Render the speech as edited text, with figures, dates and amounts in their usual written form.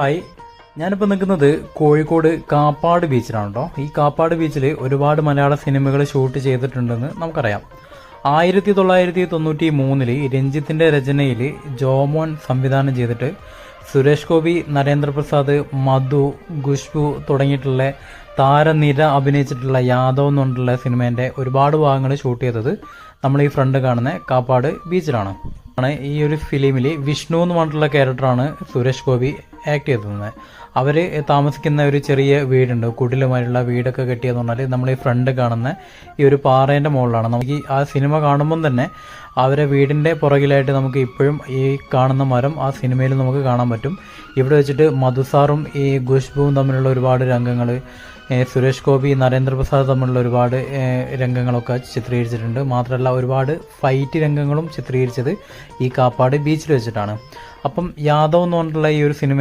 Hi, ഞാനിപ്പോൾ നിൽക്കുന്നത് കോഴിക്കോട് കാപ്പാട് ബീച്ചിലാണ് കേട്ടോ. ഈ കാപ്പാട് ബീച്ചിൽ ഒരുപാട് മലയാള സിനിമകൾ ഷൂട്ട് ചെയ്തിട്ടുണ്ടെന്ന് നമുക്കറിയാം. 1993 രഞ്ജിത്തിന്റെ രചനയിൽ ജോമോൻ സംവിധാനം ചെയ്തിട്ട് സുരേഷ് ഗോപി, നരേന്ദ്രപ്രസാദ്, മധു, ഖുഷ്ബു തുടങ്ങിയിട്ടുള്ള താരനിര അഭിനയിച്ചിട്ടുള്ള യാദവ് എന്നുകൊണ്ടുള്ള സിനിമേൻ്റെ ഒരുപാട് ഭാഗങ്ങൾ ഷൂട്ട് ചെയ്തത് നമ്മൾ ഈ ഫ്രണ്ട് കാണുന്ന കാപ്പാട് ബീച്ചിലാണ്. ഈ ഒരു ഫിലിമിൽ വിഷ്ണു എന്ന് പറഞ്ഞിട്ടുള്ള ക്യാരക്ടറാണ് സുരേഷ് ഗോപി ആക്ട് ചെയ്തത്. അവർ താമസിക്കുന്ന ഒരു ചെറിയ വീടുണ്ട്, കുടിലുമായിട്ടുള്ള വീടൊക്കെ കെട്ടിയെന്ന് പറഞ്ഞാൽ നമ്മൾ ഈ ഫ്രണ്ട് കാണുന്ന ഈ ഒരു പാറേൻ്റെ മുകളിലാണ്. നമുക്ക് ആ സിനിമ കാണുമ്പം തന്നെ അവരെ വീടിൻ്റെ പുറകിലായിട്ട് നമുക്ക് ഇപ്പോഴും ഈ കാണുന്ന മരം ആ സിനിമയിൽ നമുക്ക് കാണാൻ പറ്റും. ഇവിടെ വെച്ചിട്ട് മധുസാറും ഈ ഖുഷ്ബുവും തമ്മിലുള്ള ഒരുപാട് രംഗങ്ങൾ, സുരേഷ് ഗോപി, നരേന്ദ്രപ്രസാദ് തമ്മിലുള്ള ഒരുപാട് രംഗങ്ങളൊക്കെ ചിത്രീകരിച്ചിട്ടുണ്ട്. മാത്രമല്ല ഒരുപാട് ഫൈറ്റ് രംഗങ്ങളും ചിത്രീകരിച്ചത് ഈ കാപ്പാട് ബീച്ചിൽ വെച്ചിട്ടാണ്. അപ്പം യാദവ് എന്ന് പറഞ്ഞിട്ടുള്ള ഈ ഒരു സിനിമ